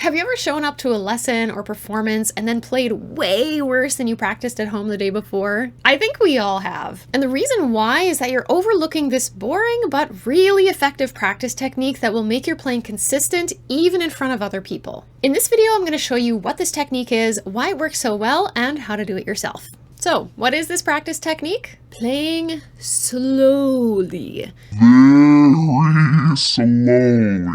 Have you ever shown up to a lesson or performance and then played way worse than you practiced at home the day before? I think we all have. And the reason why is that you're overlooking this boring but really effective practice technique that will make your playing consistent even in front of other people. In this video, I'm going to show you what this technique is, why it works so well, and how to do it yourself. So, what is this practice technique? Playing slowly. Very slowly.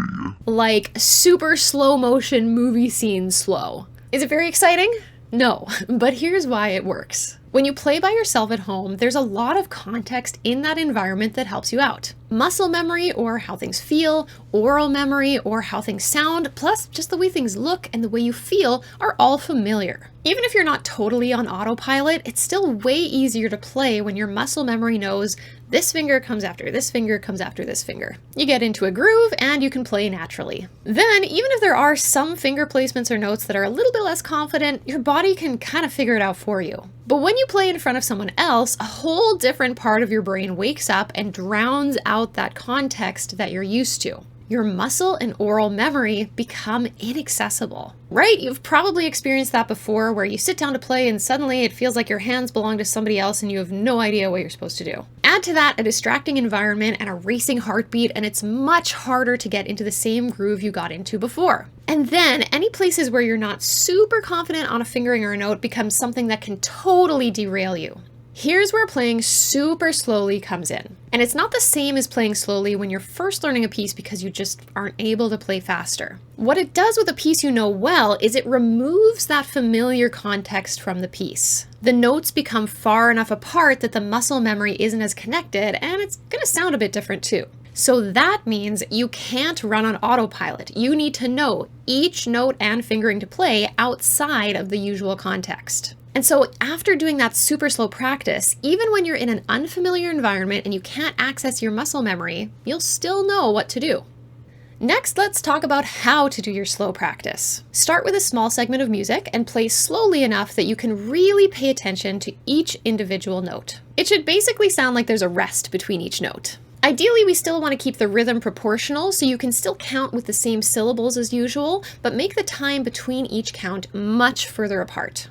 Like super slow motion movie scene slow. Is it very exciting? No, but here's why it works. When you play by yourself at home, there's a lot of context in that environment that helps you out. Muscle memory, or how things feel, oral memory, or how things sound, plus just the way things look and the way you feel are all familiar. Even if you're not totally on autopilot, it's still way easier to play when your muscle memory knows this finger comes after this finger comes after this finger. You get into a groove and you can play naturally. Then, even if there are some finger placements or notes that are a little bit less confident, your body can kind of figure it out for you. But when you play in front of someone else, a whole different part of your brain wakes up and drowns out that context that you're used to. Your muscle and oral memory become inaccessible. Right? You've probably experienced that before, where you sit down to play and suddenly it feels like your hands belong to somebody else and you have no idea what you're supposed to do. Add to that a distracting environment and a racing heartbeat, and it's much harder to get into the same groove you got into before. And then any places where you're not super confident on a fingering or a note becomes something that can totally derail you. Here's where playing super slowly comes in. And it's not the same as playing slowly when you're first learning a piece because you just aren't able to play faster. What it does with a piece you know well is it removes that familiar context from the piece. The notes become far enough apart that the muscle memory isn't as connected, and it's gonna sound a bit different too. So that means you can't run on autopilot. You need to know each note and fingering to play outside of the usual context. And so after doing that super slow practice, even when you're in an unfamiliar environment and you can't access your muscle memory, you'll still know what to do. Next, let's talk about how to do your slow practice. Start with a small segment of music and play slowly enough that you can really pay attention to each individual note. It should basically sound like there's a rest between each note. Ideally, we still want to keep the rhythm proportional so you can still count with the same syllables as usual, but make the time between each count much further apart.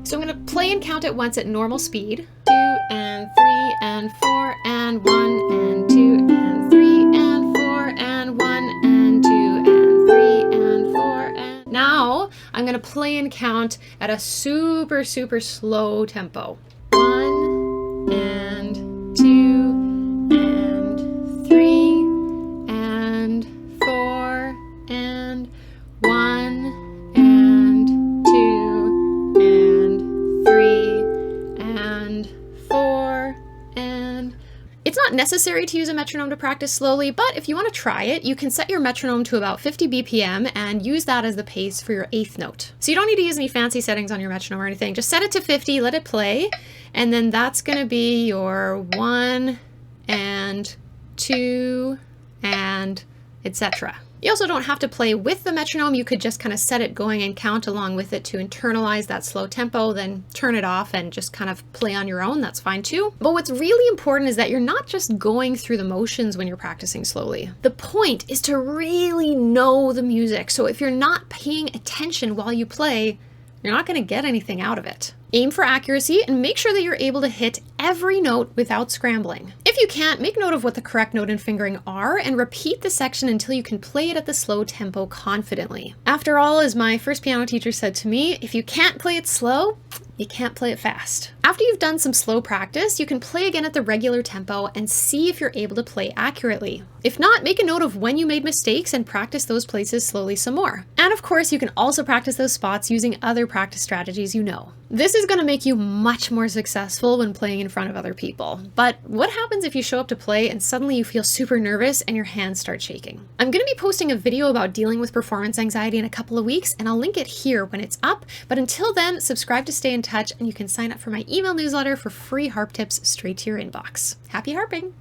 So I'm going to play and count at once at normal speed. 2 and 3 and 4 and 1 and 2 and 3 and 4 and 1 and 2 and 3 and 4 and... Now I'm going to play and count at a super slow tempo. 1 and 2 and 3 and 4 and 1 and 2 and 3 and 4 and... It's not necessary to use a metronome to practice slowly, but if you want to try it, you can set your metronome to about 50 BPM and use that as the pace for your 8th note. So you don't need to use any fancy settings on your metronome or anything. Just set it to 50, let it play, and then that's going to be your 1 and 2 and etc. You also don't have to play with the metronome. You could just kind of set it going and count along with it to internalize that slow tempo, then turn it off and just kind of play on your own. That's fine too. But what's really important is that you're not just going through the motions when you're practicing slowly. The point is to really know the music. So if you're not paying attention while you play, you're not going to get anything out of it. Aim for accuracy and make sure that you're able to hit every note without scrambling. If you can't, make note of what the correct note and fingering are and repeat the section until you can play it at the slow tempo confidently. After all, as my first piano teacher said to me, if you can't play it slow, you can't play it fast. After you've done some slow practice, you can play again at the regular tempo and see if you're able to play accurately. If not, make a note of when you made mistakes and practice those places slowly some more. And of course, you can also practice those spots using other practice strategies you know. This is going to make you much more successful when playing in front of other people. But what happens if you show up to play and suddenly you feel super nervous and your hands start shaking? I'm going to be posting a video about dealing with performance anxiety in a couple of weeks, and I'll link it here when it's up. But until then, subscribe to stay in touch, and you can sign up for my email newsletter for free harp tips straight to your inbox. Happy harping!